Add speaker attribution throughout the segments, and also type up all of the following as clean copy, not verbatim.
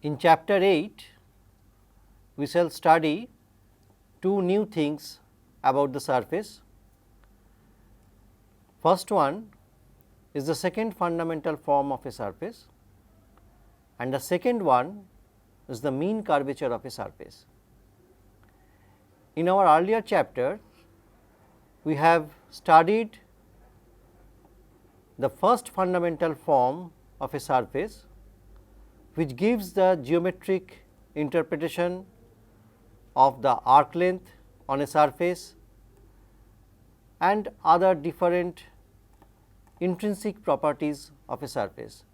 Speaker 1: In chapter 8, we shall study two new things about the surface. First one is the second fundamental form of a surface, and the second one is the mean curvature of a surface. In our earlier chapter, we have studied the first fundamental form of a surface, which gives the geometric interpretation of the arc length on a surface and other different intrinsic properties of a surface.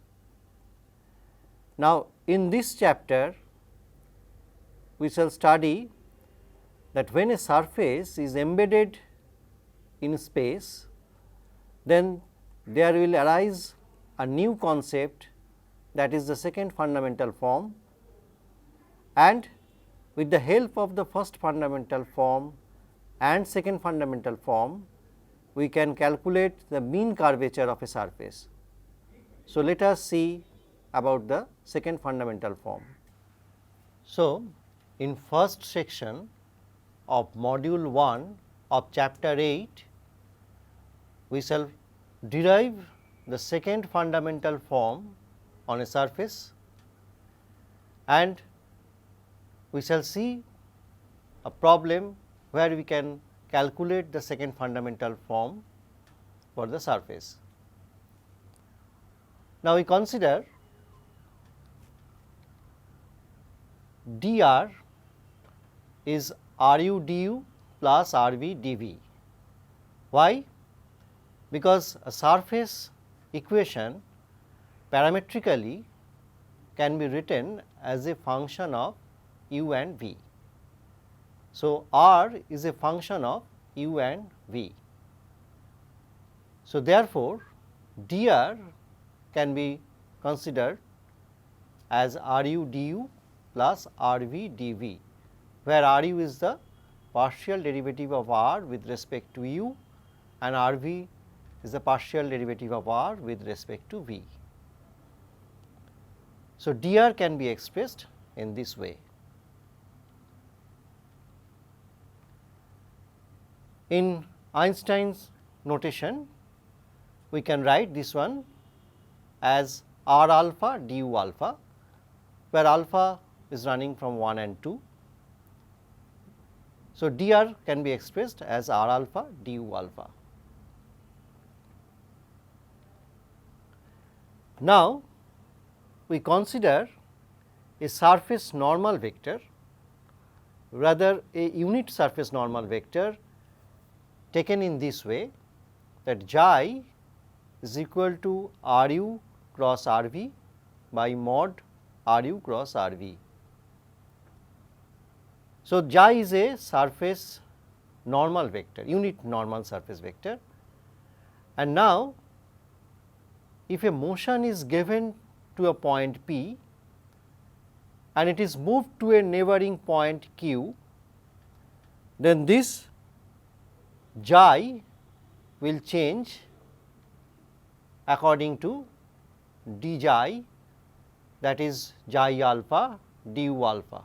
Speaker 1: Now, in this chapter, we shall study that when a surface is embedded in space, then there will arise a new concept, that is the second fundamental form, and with the help of the first fundamental form and second fundamental form, we can calculate the mean curvature of a surface. So, let us see about the second fundamental form. So, in first section of module 1 of chapter 8, we shall derive the second fundamental form on a surface, and we shall see a problem where we can calculate the second fundamental form for the surface. Now, we consider dr is Ru du plus Rv dv. Why? Because a surface equation parametrically can be written as a function of u and v. So, R is a function of u and v. So, therefore, dr can be considered as Ru du plus Rv dv, where Ru is the partial derivative of R with respect to u and Rv is the partial derivative of R with respect to v. So, dr can be expressed in this way. In Einstein's notation, we can write this one as R alpha du alpha, where alpha is running from 1 and 2. So, dr can be expressed as R alpha du alpha. Now, we consider a surface normal vector, rather a unit surface normal vector taken in this way, that xi is equal to Ru cross Rv by mod Ru cross Rv. So, xi is a surface normal vector, unit normal surface vector, and now if a motion is given to a point P and it is moved to a neighboring point Q, then this xi will change according to d xi, that is xi alpha du alpha.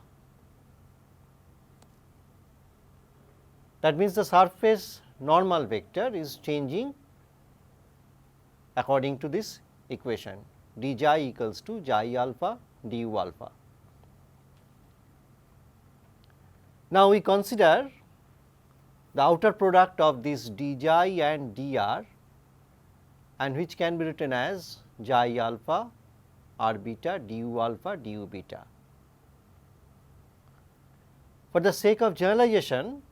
Speaker 1: That means, the surface normal vector is changing according to this equation, d xi equals to xi alpha du alpha. Now, we consider the outer product of this d xi and dr, and which can be written as xi alpha r beta du alpha du beta. For the sake of generalization,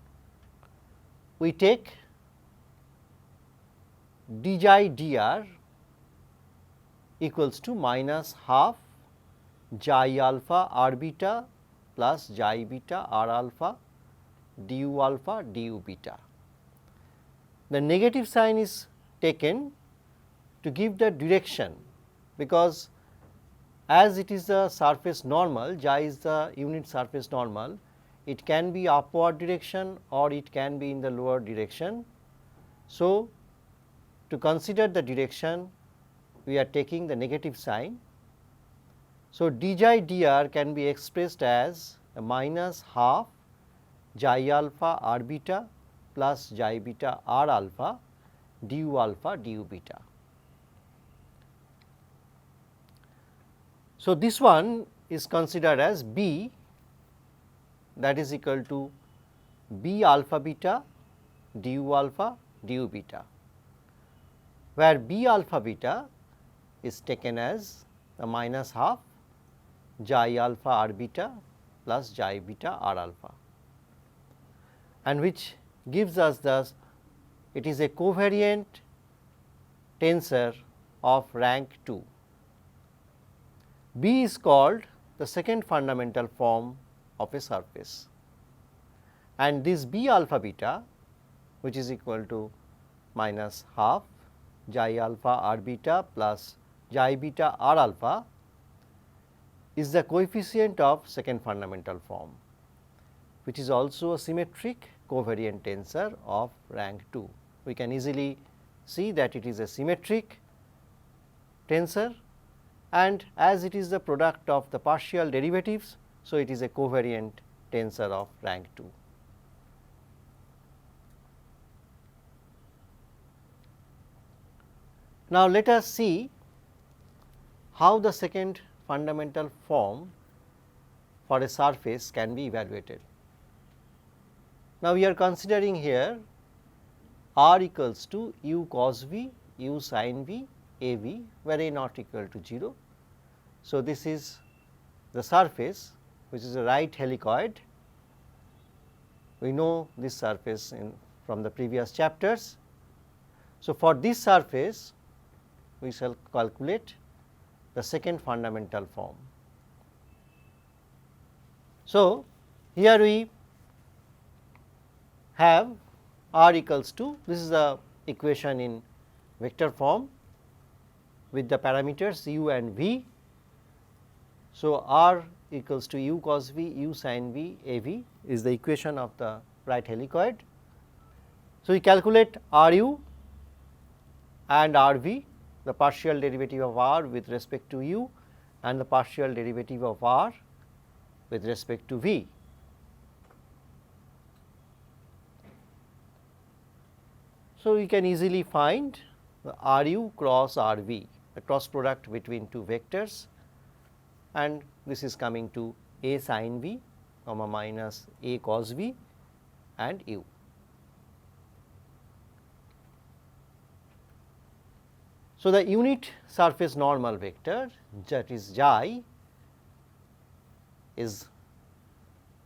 Speaker 1: we take d xi dr equals to minus half xi alpha r beta plus xi beta r alpha du beta. The negative sign is taken to give the direction, because as it is the surface normal, xi is the unit surface normal, it can be upward direction or it can be in the lower direction. So, to consider the direction, we are taking the negative sign. So, d xi dr can be expressed as a minus half xi alpha r beta plus xi beta r alpha du alpha du beta. So, this one is considered as B, that is equal to B alpha beta du alpha du beta, where B alpha beta is taken as the minus half xi alpha r beta plus xi beta r alpha, and which gives us thus it is a covariant tensor of rank 2. B is called the second fundamental form of a surface, and this B alpha beta, which is equal to minus half xi alpha r beta plus xi beta r alpha, is the coefficient of second fundamental form, which is also a symmetric covariant tensor of rank 2. We can easily see that it is a symmetric tensor, and as it is the product of the partial derivatives, so it is a covariant tensor of rank 2. Now, let us see how the second fundamental form for a surface can be evaluated. Now, we are considering here r equals to u cos v, u sin v, a v, where a not equal to 0. So, this is the surface which is a right helicoid. We know this surface from the previous chapters. So, for this surface we shall calculate the second fundamental form. So, here we have r equals to, this is the equation in vector form with the parameters u and v. So, r equals to u cos v, u sin v, a v is the equation of the right helicoid. So, we calculate r u and r v, the partial derivative of r with respect to u and the partial derivative of r with respect to v. So, we can easily find the r u cross r v, the cross product between two vectors, and this is coming to a sin v comma minus a cos v and u. So, the unit surface normal vector, that is xi, is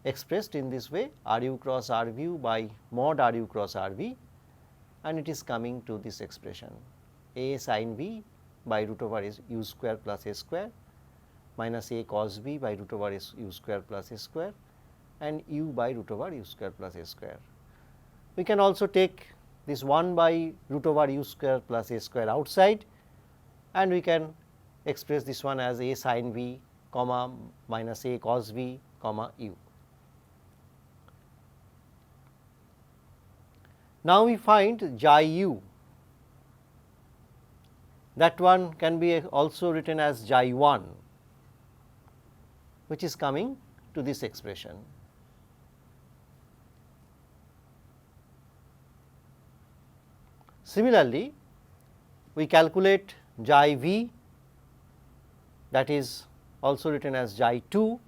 Speaker 1: expressed in this way, r u cross r v by mod r u cross r v, and it is coming to this expression a sin v by root over u square plus a square minus a cos v by root over u square plus a square and u by root over u square plus a square. We can also take this 1 by root over u square plus a square outside, and we can express this one as a sin v comma minus a cos v comma u. Now, we find xi u, that one can be also written as xi 1, which is coming to this expression. Similarly, we calculate xi v, that is also written as xi 2,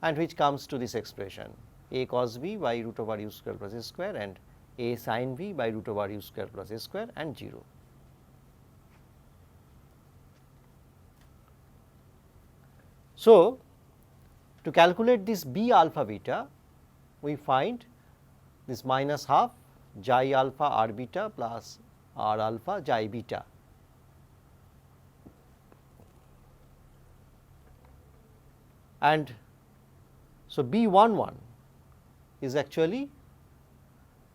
Speaker 1: and which comes to this expression a cos v by root over u square plus a square and a sin v by root over u square plus a square and 0. So, to calculate this b alpha beta, we find this minus half xi alpha r beta plus r alpha xi beta. And so, b 1 is actually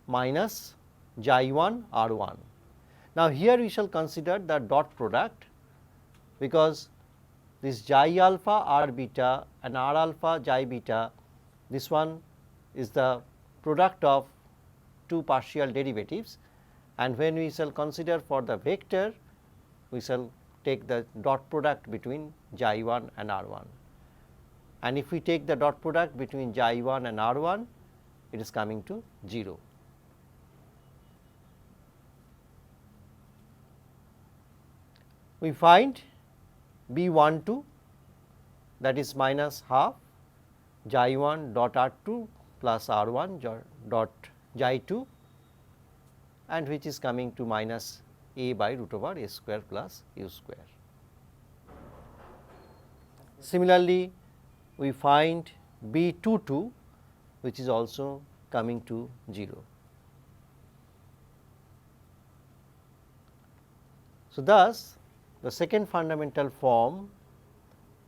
Speaker 1: minus xi 1 r 1. Now, here we shall consider the dot product, because this xi alpha r beta and r alpha xi beta, this one is the product of two partial derivatives, and when we shall consider for the vector, we shall take the dot product between xi 1 and r 1, and if we take the dot product between xi 1 and r 1, it is coming to 0. We find B 1 2, that is minus half xi 1 dot r 2 plus r 1 dot xi 2, and which is coming to minus a by root over a square plus u square. Similarly, we find B 2 2, which is also coming to 0. So, thus the second fundamental form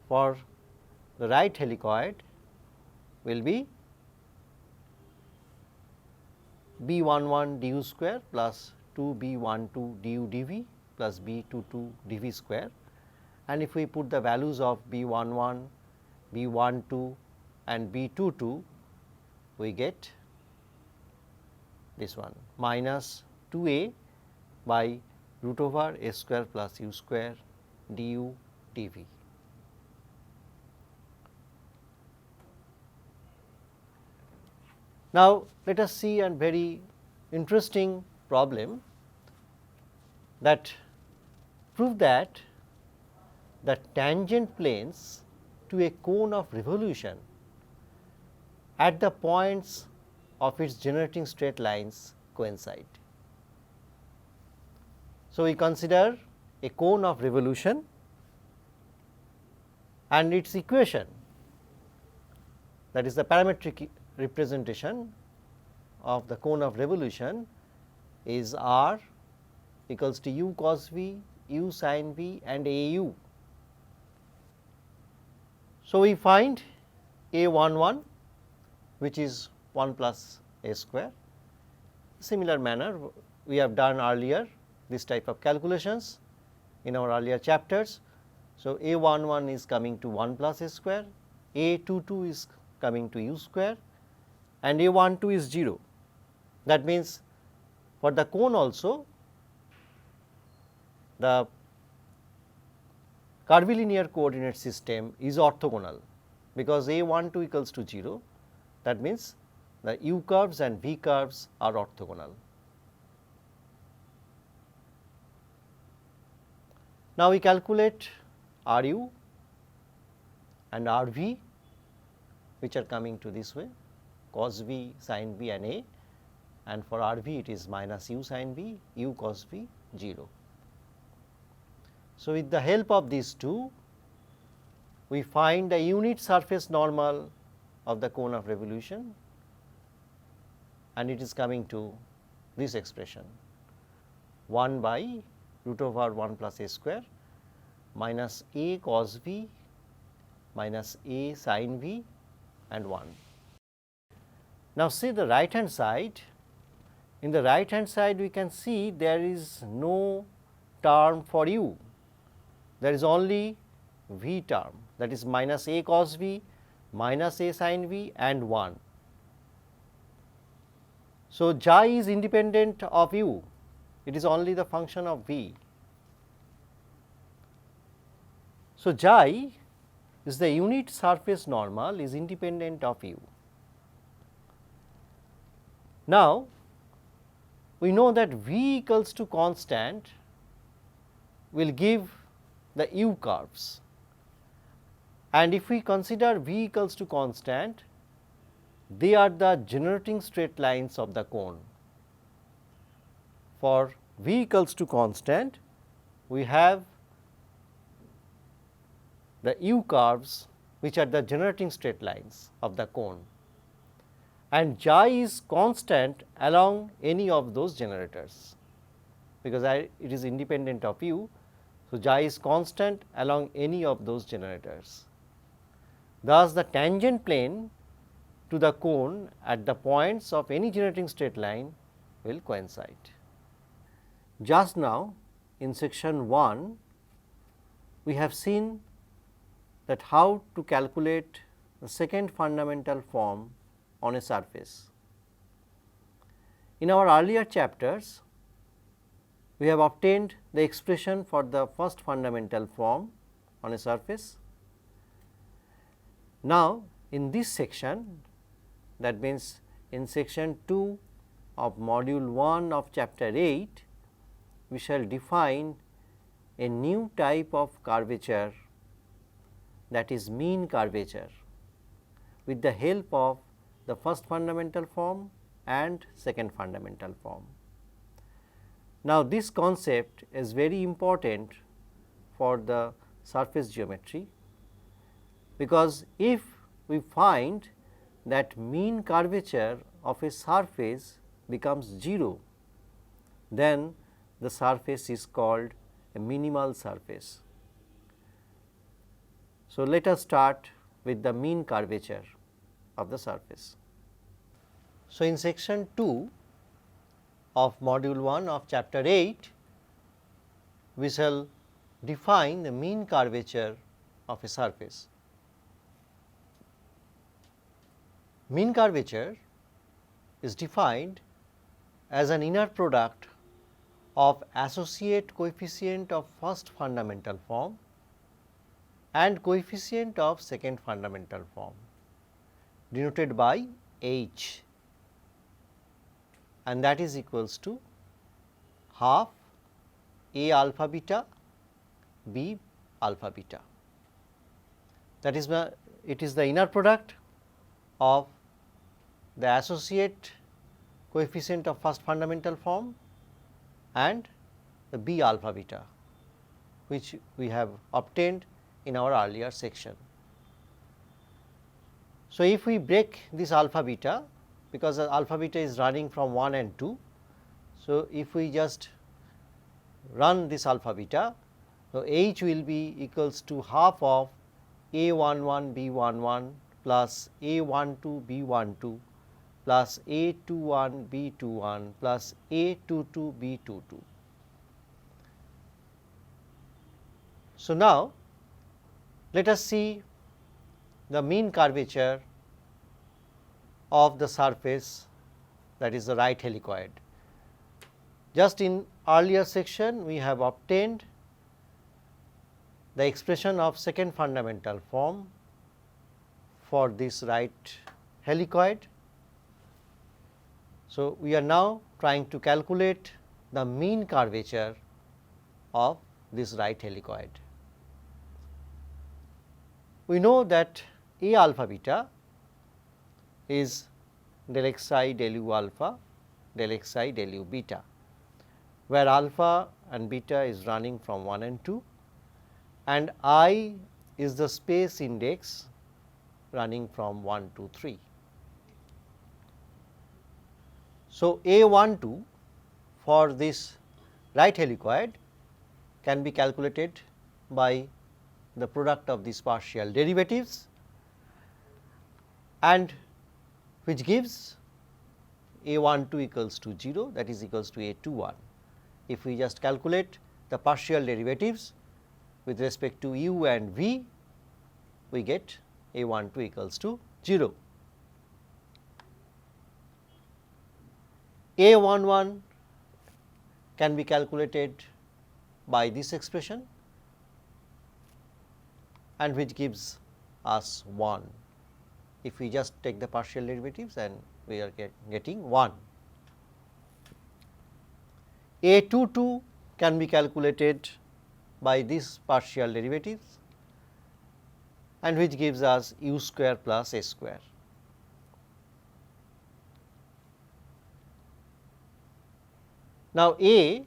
Speaker 1: for the right helicoid will be B 1 1 du square plus 2 B 1 2 du dv plus B 2 2 dv square, and if we put the values of B 1 1, B 1 2 and B 2 2, we get this one minus 2 a by root over a square plus u square du dv. Now, let us see a very interesting problem that prove that the tangent planes to a cone of revolution at the points of its generating straight lines coincide. So, we consider a cone of revolution and its equation, that is the parametric representation of the cone of revolution is r equals to u cos v, u sin v and a u. So, we find a 1 1, which is 1 plus a square. Similar manner we have done earlier this type of calculations in our earlier chapters. So, a 1 1 is coming to 1 plus a square, a 2 2 is coming to u square and a 1 2 is 0. That means, for the cone also the curvilinear coordinate system is orthogonal, because a 1 2 equals to 0. That means, the u curves and v curves are orthogonal. Now, we calculate r u and r v, which are coming to this way cos v, sin v and a, and for r v it is minus u sin v, u cos v 0. So, with the help of these two, we find the unit surface normal of the cone of revolution, and it is coming to this expression 1 by root over 1 plus a square minus a cos v minus a sin v and 1. Now, see the right hand side. In the right hand side we can see there is no term for u, there is only v term, that is minus a cos v minus a sin v and 1. So, xi is independent of u, it is only the function of v. So, xi is the unit surface normal is independent of u. Now, we know that v equals to constant will give the u curves, and if we consider v equals to constant, they are the generating straight lines of the cone. For v equals to constant, we have the u curves which are the generating straight lines of the cone, and xi is constant along any of those generators, because it is independent of u. So, xi is constant along any of those generators. Thus, the tangent plane to the cone at the points of any generating straight line will coincide. Just now in section 1, we have seen that how to calculate the second fundamental form on a surface. In our earlier chapters, we have obtained the expression for the first fundamental form on a surface. Now, in this section, that means in section 2 of module 1 of chapter 8, we shall define a new type of curvature, that is mean curvature, with the help of the first fundamental form and second fundamental form. Now, this concept is very important for the surface geometry, because if we find that mean curvature of a surface becomes 0, then the surface is called a minimal surface. So, let us start with the mean curvature of the surface. So, in section 2 of module 1 of chapter 8, we shall define the mean curvature of a surface. Mean curvature is defined as an inner product of associate coefficient of first fundamental form and coefficient of second fundamental form, denoted by H, and that is equals to half A alpha beta B alpha beta. That is it is the inner product of the associate coefficient of first fundamental form and the B alpha beta, which we have obtained in our earlier section. So, if we break this alpha beta, because the alpha beta is running from 1 and 2. So, if we just run this alpha beta, so H will be equals to half of A11 B11 plus A12 B12 plus A21 B21 plus A22 B22. So, now let us see the mean curvature of the surface, that is the right helicoid. Just in earlier section, we have obtained the expression of second fundamental form for this right helicoid. So, we are now trying to calculate the mean curvature of this right helicoid. We know that A alpha beta is del xi del u alpha del xi del u beta, where alpha and beta is running from 1 and 2, and I is the space index running from 1 to 3. So, A12 for this right helicoid can be calculated by the product of these partial derivatives, and which gives A12 equals to 0, that is equals to A21. If we just calculate the partial derivatives with respect to u and v, we get A12 equals to 0. A11 can be calculated by this expression, and which gives us 1. If we just take the partial derivatives, and we are getting 1. A22 can be calculated by this partial derivatives, and which gives us u square plus a square. Now, A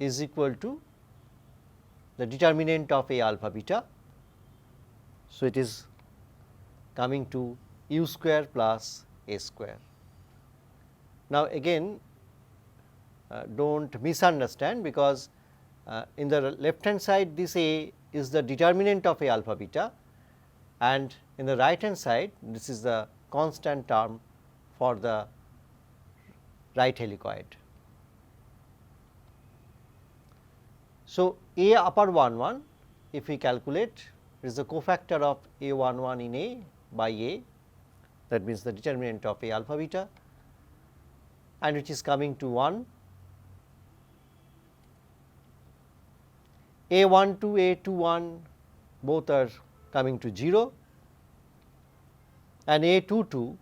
Speaker 1: is equal to the determinant of A alpha beta. So, it is coming to u square plus a square. Now, again do not misunderstand, because in the left hand side this A is the determinant of A alpha beta, and in the right hand side this is the constant term for the right helicoid. So, A upper 11, if we calculate, it is the cofactor of A11 in A by A, that means the determinant of A alpha beta, and which is coming to 1, A12, A21 both are coming to 0, and A22,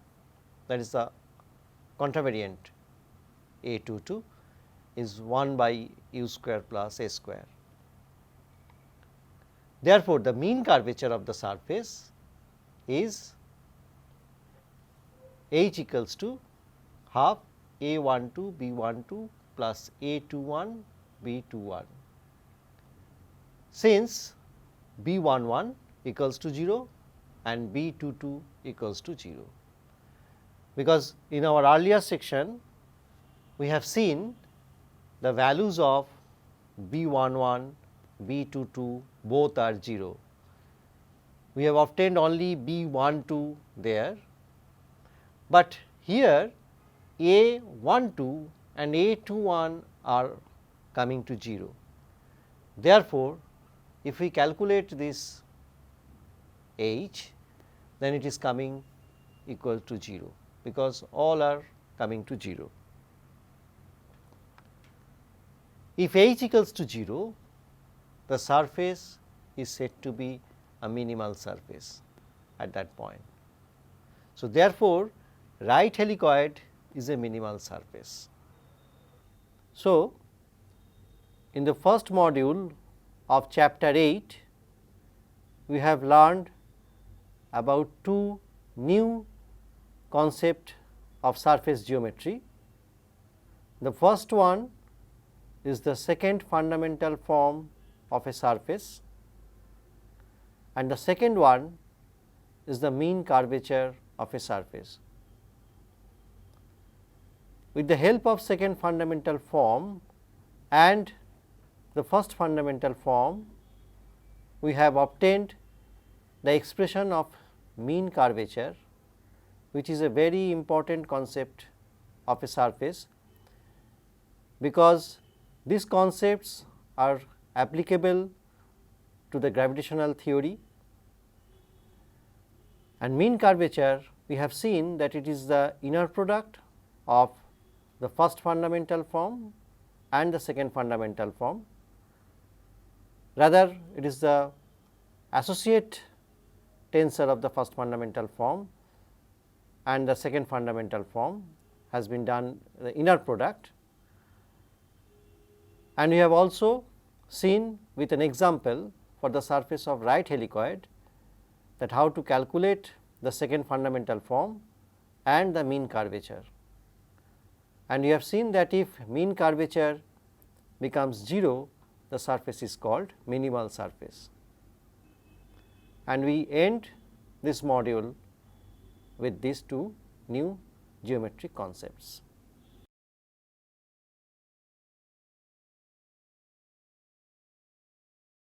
Speaker 1: that is the contravariant A22, is 1 by u square plus a square. Therefore, the mean curvature of the surface is H equals to half A12 B12 plus A21 B21. Since B11 equals to 0 and B22 equals to 0, because in our earlier section we have seen the values of B11, B22 both are 0. We have obtained only B12 there, but here A12 and A21 are coming to 0. Therefore, if we calculate this H, then it is coming equal to 0, because all are coming to 0. If H equals to 0, the surface is said to be a minimal surface at that point. So, therefore, right helicoid is a minimal surface. So, in the first module of chapter 8, we have learned about two new concepts of surface geometry. The first one is the second fundamental form of a surface, and the second one is the mean curvature of a surface. With the help of second fundamental form and the first fundamental form, we have obtained the expression of mean curvature, which is a very important concept of a surface, because these concepts are applicable to the gravitational theory. And mean curvature, we have seen that it is the inner product of the first fundamental form and the second fundamental form. Rather, it is the associate tensor of the first fundamental form and the second fundamental form has been done the inner product. And we have also seen with an example for the surface of right helicoid that how to calculate the second fundamental form and the mean curvature. And we have seen that if mean curvature becomes 0, the surface is called minimal surface. And we end this module with these two new geometric concepts.